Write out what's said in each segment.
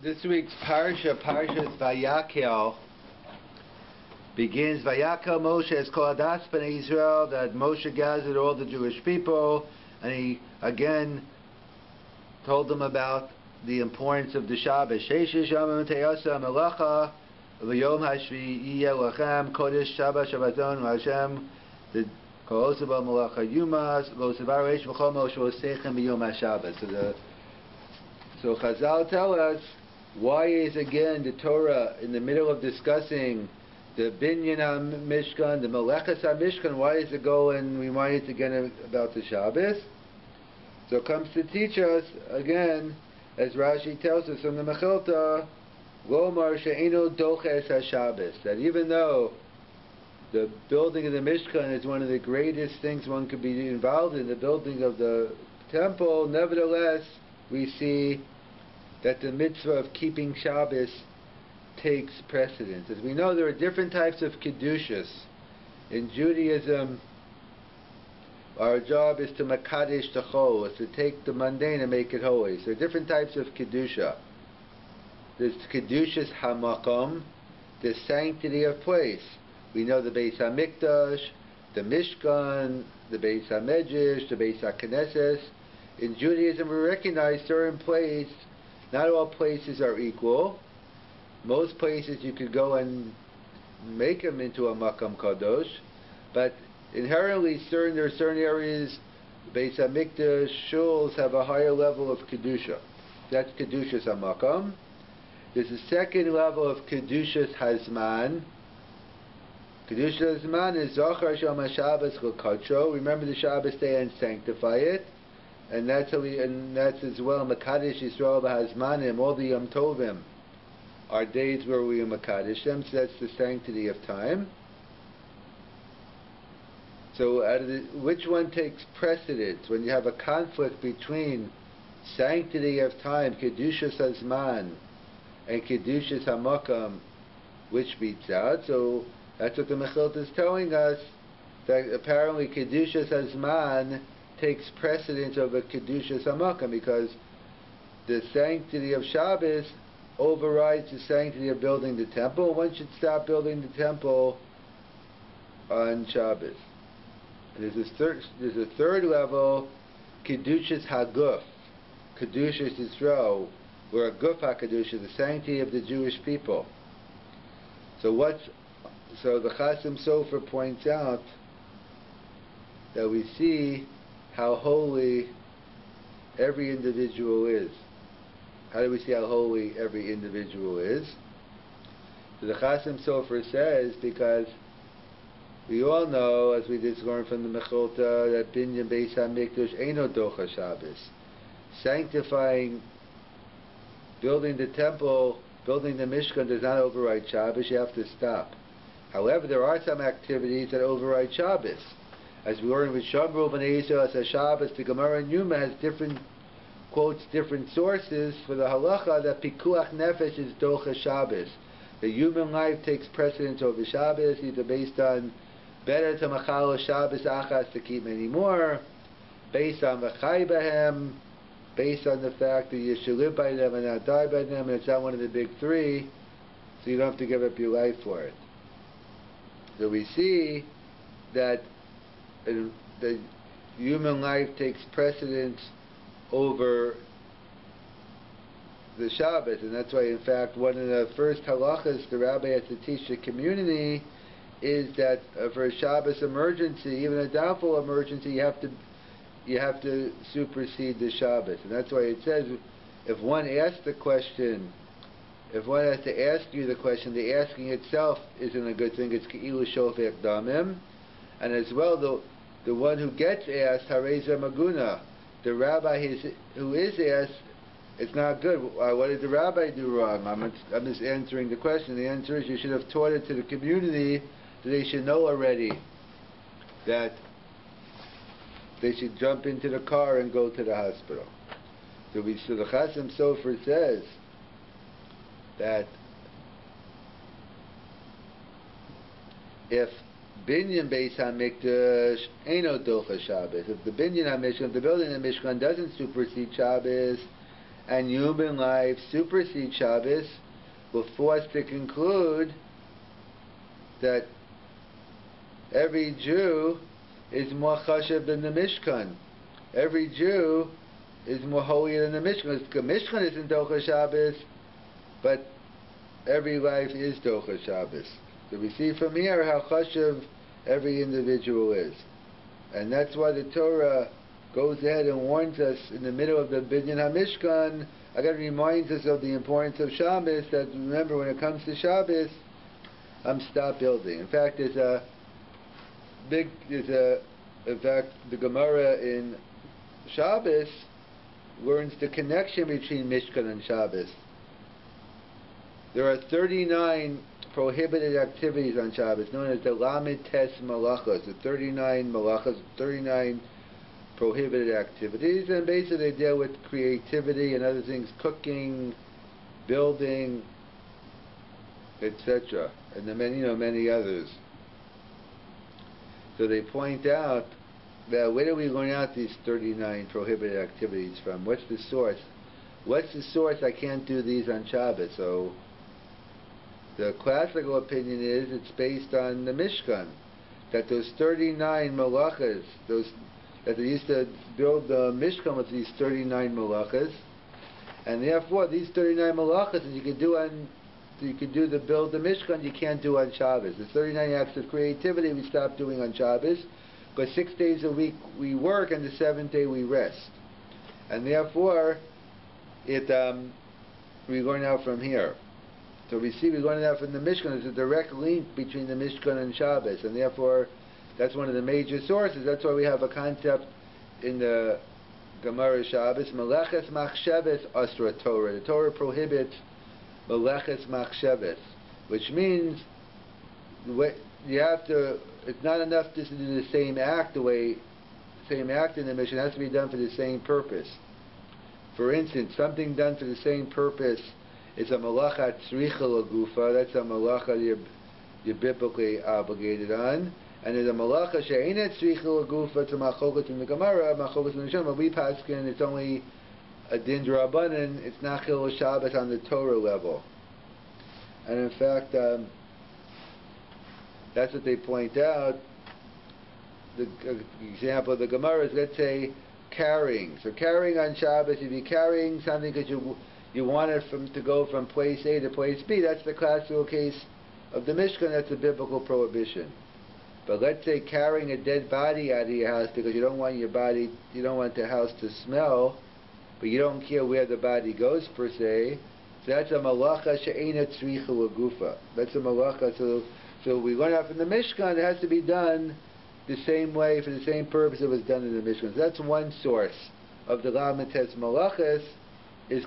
This week's Parsha, Parsha's Vayakhel, begins, Vayakhel Moshe has called Adas Bnei Israel, that Moshe gathered all the Jewish people, and he again told them about the importance of the Shabbos. Sheishish Yomim Teyasa Melacha, V'yom Hashvi Yeh Lachem, Kodesh Shabbat Shabbaton Hashem, the Kol Oseba Melacha Yumas, Lo Sevar Reish V'chol Moshe Osechem B'yom HaShabbos. So Chazal tell us, why is again the Torah in the middle of discussing the Binyan HaMishkan, the Melechas HaMishkan? Why is it go and remind us again about the Shabbos? So it comes to teach us again, as Rashi tells us from the Mechilta, Lomar she'eino doches HaShabbos, that even though the building of the Mishkan is one of the greatest things one could be involved in, the building of the temple, nevertheless we see that the mitzvah of keeping Shabbos takes precedence. As we know, there are different types of kedushas. In Judaism, our job is to makadesh the chol, is to take the mundane and make it holy. So there are different types of kedusha. There's kedushas hamakom, the sanctity of place. We know the Beis Hamikdash, the Mishkan, the Beis Hamedrash, the Beis HaKnesses. In Judaism, we recognize certain places. Not all places are equal. Most places you could go and make them into a makam kadosh, but inherently there are certain areas, Beis Hamikdash, shuls have a higher level of kedusha. That's kedushas hamakam. There's a second level of kedushas hazman. Kedushas hazman is zachar sham haShabbos l'kadsho. Remember the Shabbos day and sanctify it. And that's as well Makadesh Yisrael B'Hazmanim. All the Yom Tovim are days where we Makadesh them. So that's the sanctity of time. So which one takes precedence when you have a conflict between sanctity of time, Kedushas Hazman, and Kedushas Hamakam? Which beats out? So that's what the Mechilta is telling us, that apparently Kedushas Hazman takes precedence over Kedushas HaMakam, because the sanctity of Shabbos overrides the sanctity of building the temple. One should stop building the temple on Shabbos. There's a third level, Kedushas HaGuf, Kedushas Yisrael, where a Guf HaKedusha, the sanctity of the Jewish people. So the Chasim Sofer points out that we see how holy every individual is. How do we see how holy every individual is? So the Chasim Sofer says, because we all know, as we just learned from the Mechilta, that Binyan Beis HaMikdash eino docha Shabbos. Sanctifying, building the temple, building the Mishkan does not override Shabbos. You have to stop. However, there are some activities that override Shabbos. As we learned with Shamru B'nei Yisrael as a Shabbos, the Gemara in Yuma has quotes different sources for the halacha that Pikuach Nefesh is Docha Shabbos. The human life takes precedence over Shabbos, either based on better to Machalo Shabbos Achas to keep many more, based on V'chai Behem, based on the fact that you should live by them and not die by them, and it's not one of the big three, so you don't have to give up your life for it. So we see that the human life takes precedence over the Shabbos, and that's why, in fact, one of the first halachas the Rabbi has to teach the community is that for a Shabbos emergency, even a doubtful emergency, you have to supersede the Shabbos, and that's why it says if one asks the question, if one has to ask you the question, the asking itself isn't a good thing. It's keilu shofech damim, and as well the one who gets asked, Hareza Maguna, the rabbi who is asked, it's not good. What did the rabbi do wrong? I'm just answering the question. The answer is you should have taught it to the community, that they should know already that they should jump into the car and go to the hospital. So the Chasim Sofer says that if Binyan Beis HaMikdash eino docha Shabbos, if the Binyan HaMishkan, the building of the Mishkan doesn't supersede Shabbos, and human life supersede Shabbos, we're forced to conclude that every Jew is more chashav than the Mishkan. Every Jew is more holy than the Mishkan. The Mishkan isn't Docha Shabbos, but every life is Docha Shabbos. So we see from here how chashav every individual is. And that's why the Torah goes ahead and warns us in the middle of the Binyan HaMishkan, again reminds us of the importance of Shabbos, that remember when it comes to Shabbos, stop building. In fact, in fact, the Gemara in Shabbos learns the connection between Mishkan and Shabbos. There are 39 prohibited activities on Shabbos, known as the Lamed Tes Malachos, the 39 Malachos, 39 prohibited activities, and basically they deal with creativity and other things, cooking, building, etc., and the many others. So they point out that where do we learn out these 39 prohibited activities from? What's the source? What's the source? I can't do these on Shabbos. So the classical opinion is it's based on the Mishkan, that those 39 malachas, that they used to build the Mishkan with these 39 malachas, and therefore these 39 malachas that you could do to build the Mishkan, you can't do on Shabbos. The 39 acts of creativity we stop doing on Shabbos, because 6 days a week we work and the 7th day we rest, and therefore we learn out from here. So we learn out from the Mishkan. There's a direct link between the Mishkan and Shabbos, and therefore that's one of the major sources. That's why we have a concept in the Gemara Shabbos, Meleches Machsheves Asra Torah. The Torah prohibits Meleches Machsheves, which means it's not enough just to do the same act in the mission. It has to be done for the same purpose. For instance, something done for the same purpose is a malacha tzricha lagufa. That's a malacha you're biblically obligated on. And there's a malacha she'enet tzricha lagufa. It's a machoket in the Gemara, machoket in the Nishma. We paskin, it's only a din d'Rabbanan. It's not chilul Shabbos on the Torah level. And in fact, that's what they point out. The example of the Gemara is, let's say, carrying. So carrying on Shabbos, if you're carrying something because you want it to go from place A to place B, that's the classical case of the Mishkan. That's a biblical prohibition. But let's say carrying a dead body out of your house because you don't want the house to smell, but you don't care where the body goes per se. So that's a malacha she'ena tzricha lagufa. That's a malacha. So we learn out from the Mishkan, it has to be done the same way, for the same purpose it was done in the Mishkan. So that's one source of the Lamed Tes Malachos,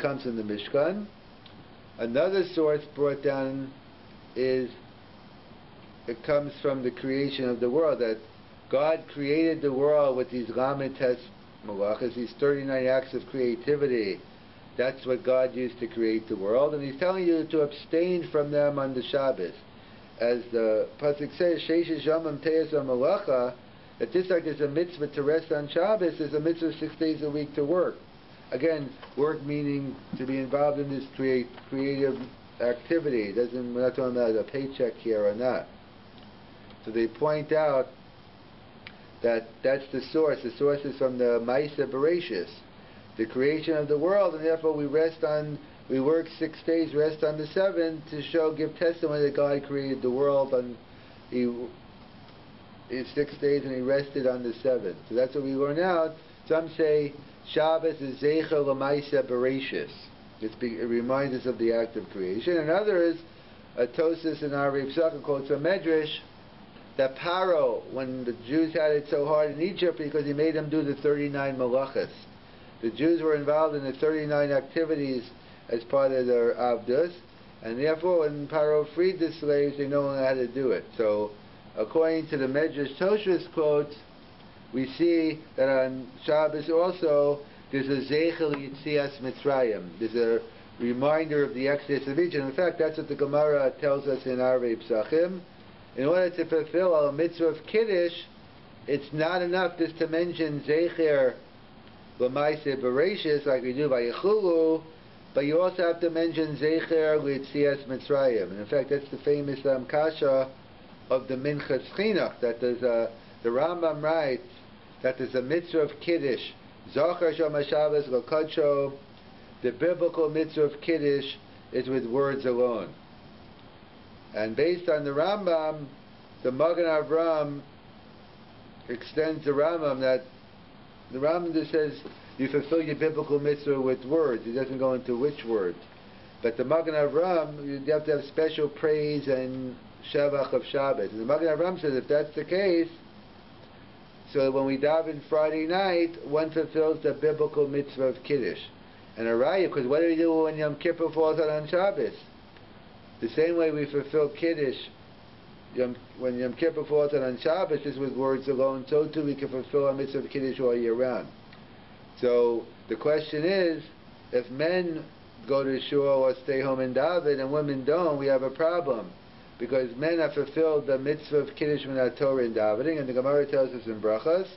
comes from the Mishkan. Another source brought down it comes from the creation of the world, that God created the world with these Lamed Tes Malachos, these 39 acts of creativity. That's what God used to create the world, and He's telling you to abstain from them on the Shabbos. As the pasuk says, Sheish Yamim Teis HaMalacha, that just like there's a mitzvah to rest on Shabbos, there's a mitzvah 6 days a week to work. Again, work meaning to be involved in this creative activity. We're not talking about a paycheck here or not. So they point out that that's the source. The source is from the Ma'aseh Bereshis, the creation of the world, and therefore we work 6 days, rest on the 7th to give testimony that God created the world on 6 days and He rested on the 7th. So that's what we learn out. Some say Shabbos is Zecher L'Ma'aseh Bereshis. It reminds us of the act of creation. And others, Tosis and Ari Psachim quotes a Medrash that Paro, when the Jews had it so hard in Egypt because he made them do the 39 malachas. The Jews were involved in the 39 activities as part of their avdus, and therefore when Paro freed the slaves, they no longer had to do it. So, according to the Medrash Toshus quotes, we see that on Shabbos also there's a Zeichel Yitzias Mitzrayim. There's a reminder of the Exodus of Egypt. In fact, that's what the Gemara tells us in Arvei Psachim. In order to fulfill our mitzvah of Kiddush, it's not enough just to mention Zeicher L'maaseh Bereshis, like we do by Yechulu, but you also have to mention Zecher L'Yetzias Mitzrayim. And in fact, that's the famous kasha of the Minchas Chinuch, that there's the Rambam writes that there's a mitzvah of Kiddush, Zachar Shom HaShabbos L'Kadsho. The biblical mitzvah of Kiddush is with words alone. And based on the Rambam, the Magen Avram extends the Rambam that the Rambam just says you fulfill your biblical mitzvah with words. He doesn't go into which words. But the Magen Avram, you have to have special praise and Shavach of Shabbos. And the Magen Avram says if that's the case, so when we daven Friday night, one fulfills the biblical mitzvah of Kiddush. And a raya, because what do we do when Yom Kippur falls out on Shabbos? The same way we fulfill Kiddush when Yom Kippur falls out on Shabbos, just with words alone, so too we can fulfill our mitzvah of Kiddush all year round. So the question is, if men go to shul or stay home and daven and women don't, we have a problem. Because men have fulfilled the mitzvah of Kiddush Minat Torah in davening, and the Gemara tells us in Brachas,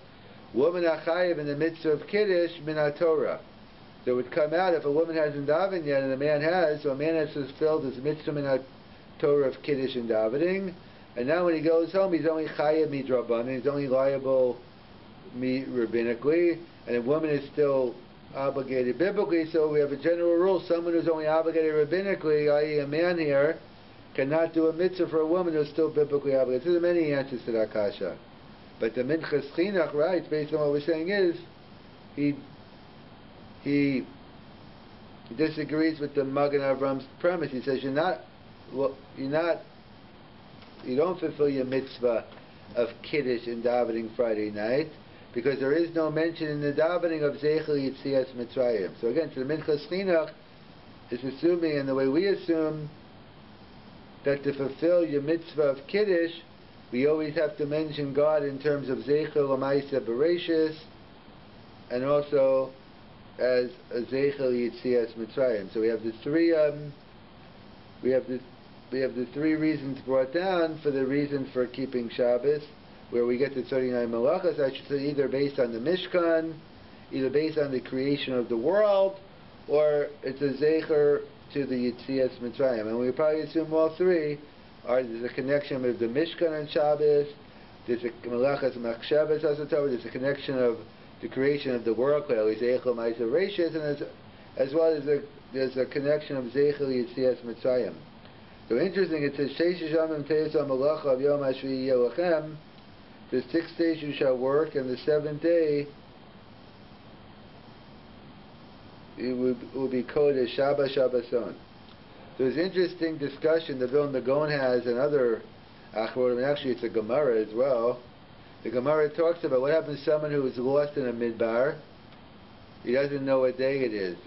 women are chayiv in the mitzvah of Kiddush Minat Torah. So it would come out if a woman hasn't davened yet and a man has, so a man has fulfilled his mitzvah Minat Torah of Kiddush in davening, and now when he goes home he's only chayiv midrabanan, he's only liable rabbinically, and a woman is still obligated biblically. So we have a general rule: someone who's only obligated rabbinically, i.e. a man here, cannot do a mitzvah for a woman who's still biblically obligated. So there are many answers to that kasha. But the Minchas Chinuch writes, based on what we're saying, is he disagrees with the Magen Avram's premise. He says you don't fulfill your mitzvah of Kiddush in davening Friday night, because there is no mention in the davening of Zeichel Yetzias Mitzrayim. So again, so the Minchas Chinuch is assuming, and the way we assume, that to fulfill your mitzvah of Kiddush, we always have to mention God in terms of Zeichel L'maaseh Bereshis, and also as a Zeichel Yetzias Mitzrayim. So we have the three reasons brought down for the reason for keeping Shabbos, where we get the 39 malachas, I should say, either based on the Mishkan, either based on the creation of the world, or it's a Zeicher to the Yetzias Mitzrayim. And we probably assume all three there's a connection with the Mishkan on Shabbos, there's a Malachas Machshavas Asatov, there's a connection of the creation of the world, clearly Zeichel Ma'aser Reishis, and as well as there's a connection of Zeichel Yetzias Mitzrayim. So interesting, it says, Sheish Yamim Teisam Malacha of Yom HaShvi'i Yelachem, the 6 days you shall work, and the 7th day it will be called as Shabbat Shabbason. There's interesting discussion the Vilna Gaon has and other Achronim, and actually it's a Gemara as well. The Gemara talks about what happens to someone who is lost in a midbar. He doesn't know what day it is.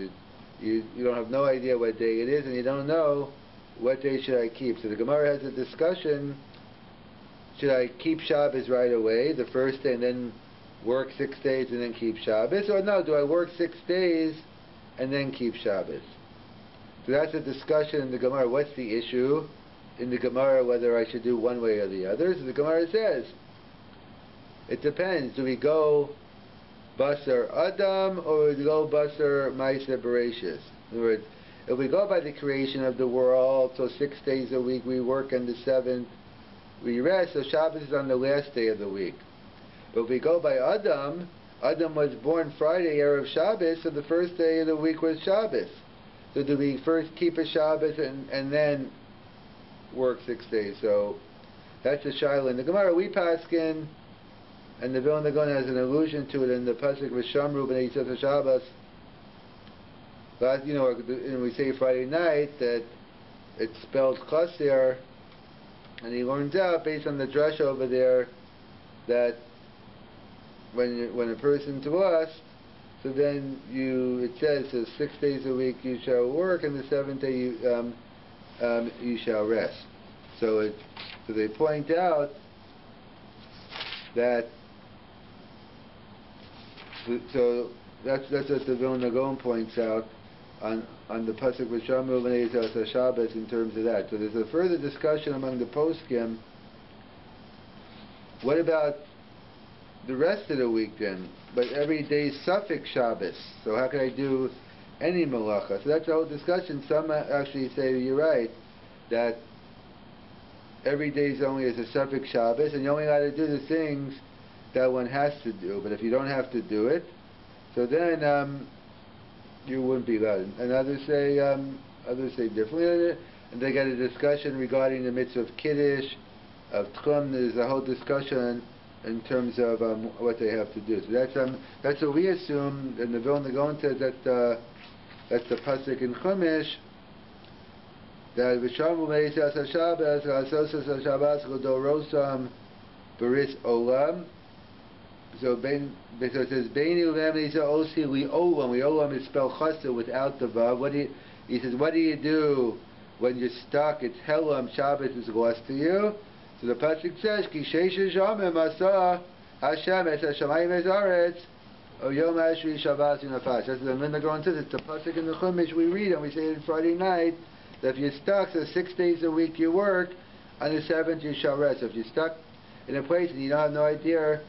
You don't have no idea what day it is, and you don't know what day should I keep. So the Gemara has a discussion: should I keep Shabbos right away, the first day, and then work 6 days and then keep Shabbos? Or no, do I work 6 days and then keep Shabbos? So that's a discussion in the Gemara. What's the issue in the Gemara, whether I should do one way or the other? So the Gemara says, it depends. Do we go Basar Adam or do we go Basar Ma'aser Bereshis? In other words, if we go by the creation of the world, so 6 days a week we work, and the 7th we rest, so Shabbos is on the last day of the week. But if we go by Adam was born Friday, Erev Shabbos, so the first day of the week was Shabbos. So do we first keep a Shabbos and then work 6 days? So that's the Shaila. In the Gemara we paskin, and the Vilna Gaon has an allusion to it in the pasuk V'shamru b'nei Yisrael Shabbos. But and we say Friday night that it's spelled Chasir, and he learns out based on the drasha over there that when a person to us, so then it says so 6 days a week you shall work, and the 7th day you shall rest. So they point out that so that's what the Vilna Gaon points out on the pasuk V'shamru b'nei Yisrael Shabbos in terms of that. So there's a further discussion among the poskim. What about the rest of the week then. But every day is suffix Shabbos. So how can I do any malacha? So that's the whole discussion. Some actually say you're right, that every day is only as a suffix Shabbos, and you're only allowed to do the things that one has to do. But if you don't have to do it, so then you wouldn't be allowed. And others say differently. And they got a discussion regarding the mitzvah of Kiddush, of Tchum. There's a whole discussion in terms of what they have to do. So that's what we assume. And the Vilna Gaon says that that's the pasuk in Chumash, that V'shamu me'isas HaShabbos V'asosas HaShabbos L'dorosam B'ris Olam. So it says Beini Ulem Nisa Osi Li'olam. Li'olam is spelled chassid without the vav. He says, what do you do when you're stuck? It's Helam, Shabbos is lost to you. So the pasuk says, Ki sheisha yomim asa Hashem es hashamayim es aretz o yom hashvi Shabbos unafash. That's the Vilna Gaon says. It's the pasuk in the Chumash we read, and we say it Friday night, that if you're stuck, so 6 days a week you work, on the 7th you shall rest. So if you're stuck in a place and you don't have no idea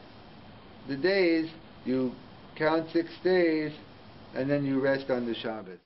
the days, you count 6 days, and then you rest on the Shabbos.